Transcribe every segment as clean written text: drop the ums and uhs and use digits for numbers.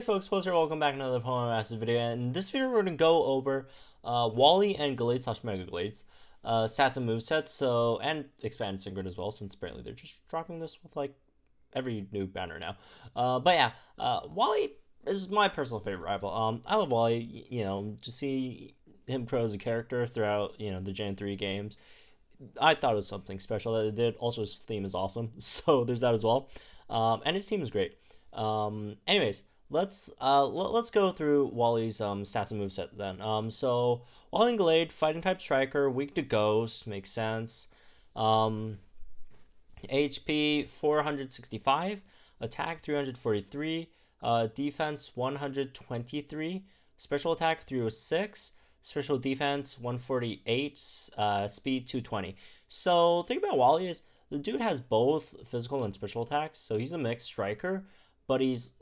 Hey folks, Poster, welcome back to another Pokemon Masters video, and in this video we're going to go over Wally and Gallade / Mega Gallades stats and movesets, and expanded Synchron as well, since apparently they're just dropping this with like every new banner now. Wally is my personal favorite rival. I love Wally, to see him grow as a character throughout, the Gen 3 games. I thought it was something special that it did. Also, his theme is awesome, so there's that as well. And his team is great. Anyways, let's go through Wally's stats and moveset then. So Wally and Gallade, fighting type striker, weak to ghost, makes sense. HP 465, attack 343, defense 123, special attack 306, special defense 148, speed 220. So the thing about Wally is the dude has both physical and special attacks, so he's a mixed striker, but he's,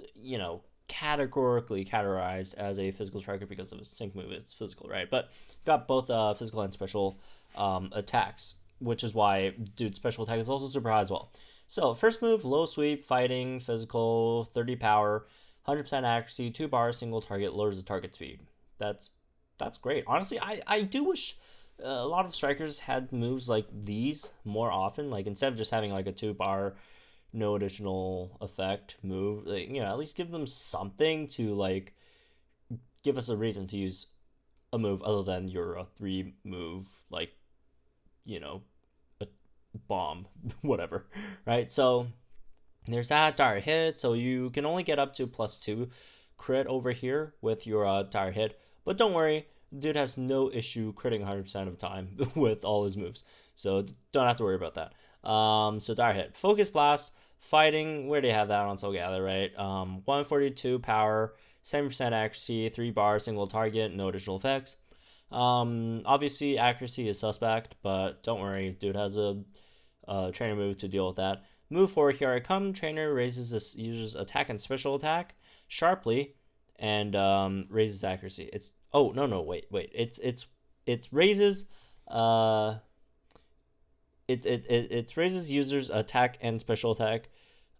categorically categorized as a physical striker because of his sync move. It's physical, right? But got both physical and special attacks, which is why dude's special attack is also super high as well. So first move, low sweep, fighting, physical, 30 power, 100% accuracy, 2 bars, single target, lowers the target speed. That's great. Honestly, I do wish a lot of strikers had moves like these more often. Like instead of just having like a 2-bar, no additional effect move, like, at least give them something to like give us a reason to use a move other than your 3 move, like, a bomb, whatever, right? So there's that dire hit. So you can only get up to +2 crit over here with your dire hit, but don't worry, dude has no issue critting 100% of the time with all his moves, so don't have to worry about that. So dire hit, focus blast, fighting, where do you have that on Soul Gather, right? 142 power, 7% accuracy, 3 bars, single target, no additional effects. Obviously accuracy is suspect, but don't worry, dude has a trainer move to deal with that. Move forward, here I come. Trainer raises this user's attack and special attack sharply, and raises accuracy. It's wait. It raises it raises users attack and special attack,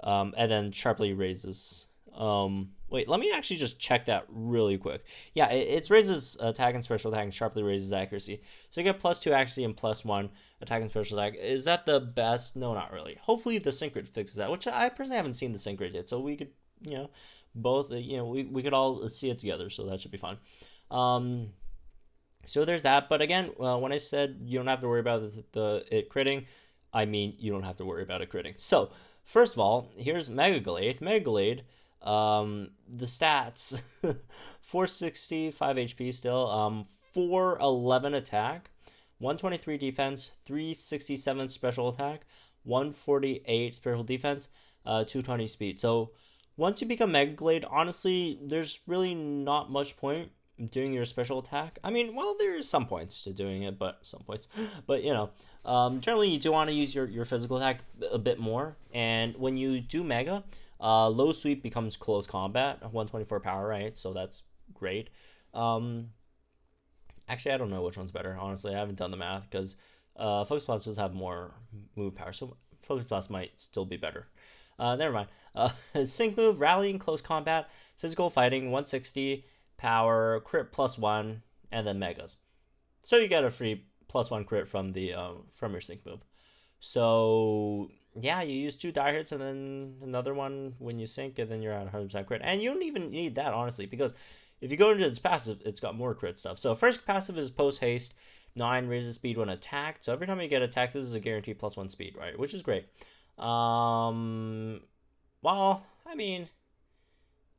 and then sharply raises. Wait, let me actually just check that really quick. Yeah, it raises attack and special attack and sharply raises accuracy. So you get +2 accuracy and +1 attack and special attack. Is that the best? No, not really. Hopefully the sync grid fixes that, which I personally haven't seen the sync grid yet, so we could, both, we could all see it together, so that should be fun. So there's that, but again, when I said you don't have to worry about it critting, I mean you don't have to worry about it critting. So first of all, here's Mega Gallade. Mega Gallade, the stats: 465 HP still, 411 attack, 123 defense, 367 special attack, 148 special defense, 220 speed. So once you become Mega Gallade, honestly, there's really not much point doing your special attack. I mean, well, there is some points to doing it, but generally you do want to use your physical attack a bit more. And when you do Mega, low sweep becomes close combat, 124 power, right? So that's great. Actually, I don't know which one's better. Honestly, I haven't done the math because Focus Blast does have more move power, so Focus Blast might still be better. Never mind. Sync move, rallying, close combat, physical fighting, 160 power, crit +1, and then megas. So you get a free +1 crit from the from your sync move. So yeah, you use 2 dire hits and then another one when you sync, and then you're at 100% crit. And you don't even need that, honestly, because if you go into its passive, it's got more crit stuff. So first passive is post haste 9, raises speed when attacked. So every time you get attacked, this is a guaranteed +1 speed, right? Which is great. Well, I mean,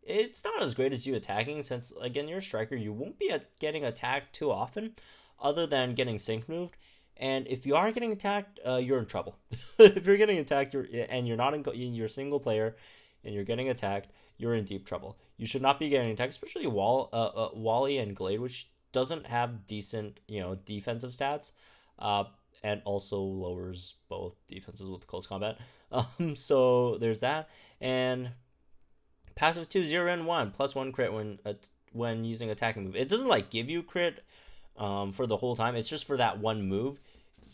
it's not as great as you attacking, since again you're a striker, you won't be getting attacked too often other than getting sync moved. And if you are getting attacked, you're in trouble. If you're getting attacked, you're not you're a single player and you're getting attacked, you're in deep trouble. You should not be getting attacked, especially Wally and Gallade, which doesn't have decent defensive stats, and also lowers both defenses with close combat. So there's that. And passive 2, 0 and 1, +1 crit when using attacking move. It doesn't like give you crit for the whole time. It's just for that one move.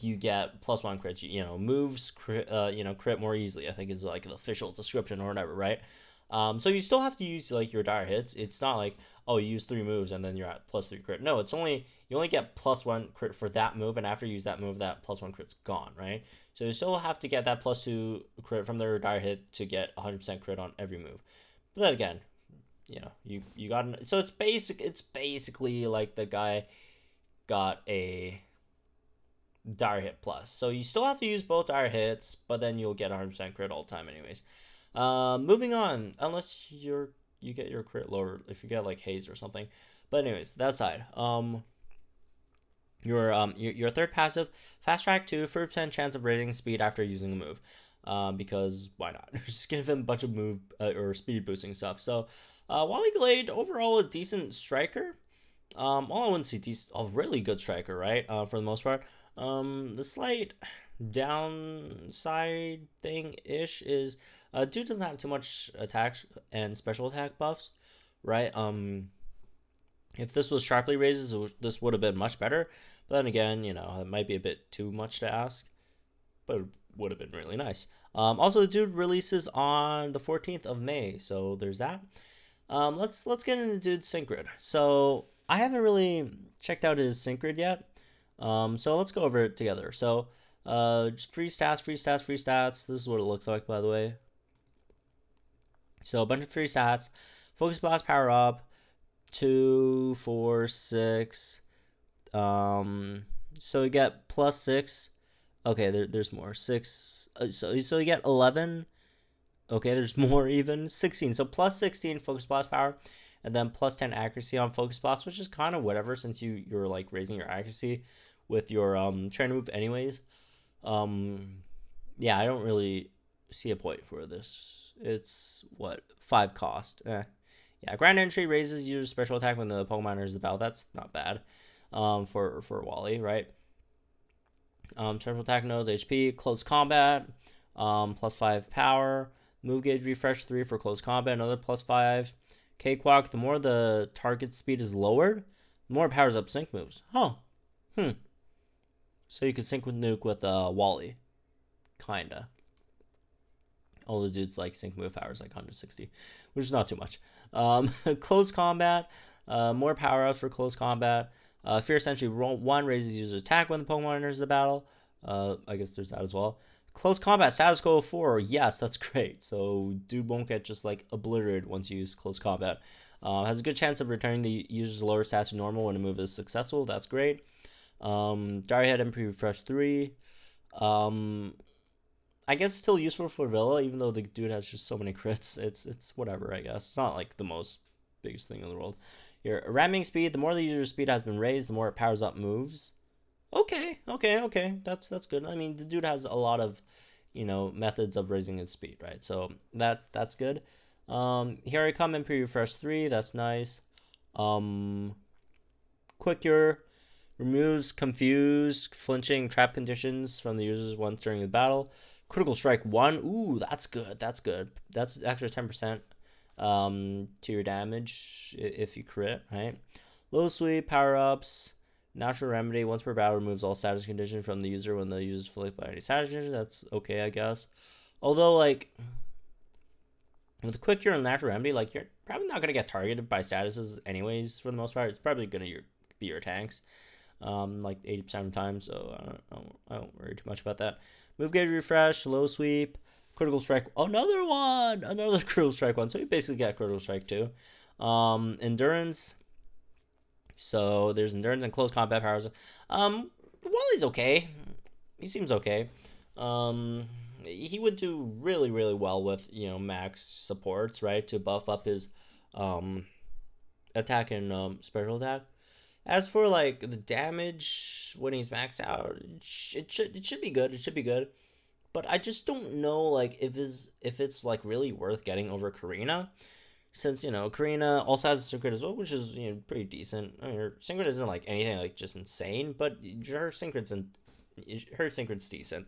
you get +1 crit. Moves crit, crit more easily, I think is like the official description or whatever, right? So you still have to use like your dire hits. It's not like, oh, you use 3 moves and then you're at +3 crit. No, it's only, you only get +1 crit for that move, and after you use that move, that +1 crit's gone, right? So you still have to get that +2 crit from their dire hit to get 100% crit on every move. But then again, you know, you got, so it's basically like the guy got a dire hit plus. So you still have to use both dire hits, but then you'll get 100% crit all the time anyways. Moving on, unless you get your crit lower if you get like haze or something. But anyways, that side. Your third passive, fast track 2, 30% chance of raising speed after using a move. Because why not? Just give him a bunch of move or speed boosting stuff. So Wally Gallade, overall a decent striker. All I wouldn't see a really good striker, right? For the most part. The slight downside thing ish is dude doesn't have too much attack and special attack buffs, right? If this was sharply raises, this would have been much better. But then again, you know, it might be a bit too much to ask, but it would have been really nice. Also, the dude releases on the 14th of May, so there's that. Let's get into dude's sync grid. So I haven't really checked out his sync grid yet. So let's go over it together. So just free stats. This is what it looks like, by the way. So a bunch of free stats. Focus Blast power up. 2, 4, 6. So you get +6. Okay, there's more. 6. So you get 11. Okay, there's more even. 16. So +16 Focus Blast power. And then +10 accuracy on Focus Blast, which is kind of whatever since you're like raising your accuracy with your trainer move anyways. Yeah, I don't really see a point for this. It's what, 5 cost. Yeah, Grand Entry raises user special attack when the Pokemon enters the battle. That's not bad. For Wally, right? Special attack knows HP, close combat, +5 power, move gauge refresh 3 for close combat, another +5. Cakewalk, the more the target speed is lowered, the more it powers up sync moves. So you can sync with Nuke with Wally. Kinda. All the dudes like sync move power is like 160, which is not too much. Close combat, more power ups for close combat. Fierce Entry 1 raises user's attack when the Pokemon enters the battle. I guess there's that as well. Close combat, status quo 4. Yes, that's great. So dude won't get just like obliterated once you use close combat. Has a good chance of returning the user's lower stats to normal when a move is successful. That's great. Dire Head MP Refresh 3. I guess it's still useful for Villa, even though the dude has just so many crits. It's whatever, I guess. It's not like the most biggest thing in the world. Your ramming speed, the more the user's speed has been raised, the more it powers up moves. Okay. That's good. I mean, the dude has a lot of, you know, methods of raising his speed, right? So that's good. Here I come in pre-refresh 3. That's nice. Quick Cure removes confused, flinching, trap conditions from the users once during the battle. Critical Strike 1. Ooh, that's good. That's extra 10% to your damage if you crit, right? Low Sweep, power-ups, Natural Remedy. Once per battle, removes all status condition from the user when the user is afflicted by any status condition. That's okay, I guess. Although, like, with the Quick Cure and Natural Remedy, like, you're probably not going to get targeted by statuses anyways, for the most part. It's probably going to be your tanks, like 80% of the time, so I don't worry too much about that. Move Gauge Refresh, Low Sweep, Critical Strike. Another Critical Strike 1. So you basically get Critical Strike 2. Endurance. So there's Endurance and Close Combat powers. Wally's okay. He seems okay. He would do really, really well with, you know, max supports, right? To buff up his attack and special attack. As for like the damage when he's maxed out, it should be good. It should be good. But I just don't know like if it's like really worth getting over Karina. Since, you know, Karina also has a sync grid as well, which is, you know, pretty decent. I mean, her sync grid isn't like anything like just insane, but her sync grid's decent.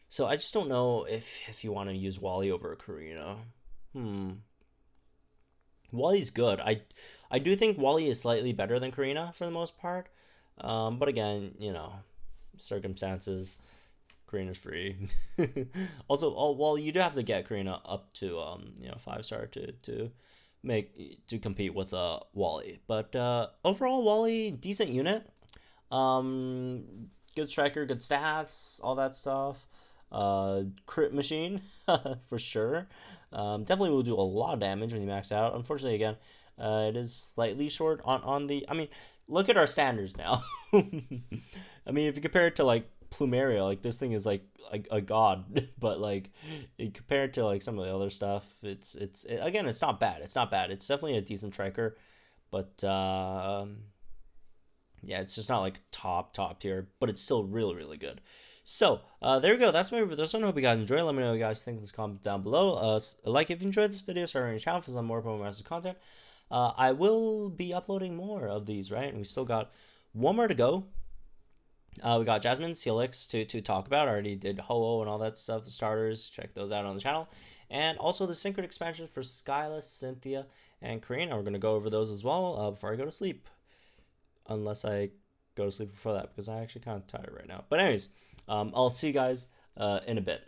So I just don't know if you want to use Wally over Karina. Wally's good. I do think Wally is slightly better than Karina for the most part. But again, you know, circumstances. Karina's free. Also, well, you do have to get Karina up to 5-star to compete with Wally. But overall, Wally, decent unit. Good striker, good stats, all that stuff. Crit machine for sure. Definitely will do a lot of damage when you max out. Unfortunately, again, it is slightly short on the. I mean, look at our standards now. I mean, if you compare it to like Plumeria, like this thing is like a god, but like compared to like some of the other stuff, again, it's not bad. It's not bad. It's definitely a decent striker, but yeah, it's just not like top tier, but it's still really good. So there we go. That's my review for this one. Hope you guys enjoyed. Let me know what you guys think in the comments down below. Like if you enjoyed this video, start on your channel for some more Pokemon Masters content. I will be uploading more of these, right? And we still got one more to go. We got Jasmine, CLX to talk about. I already did Ho-Oh and all that stuff, the starters. Check those out on the channel. And also the Synchron expansion for Skyla, Cynthia, and Karina. We're going to go over those as well before I go to sleep. Unless I go to sleep before that, because I actually kind of tired right now. But anyways, I'll see you guys in a bit.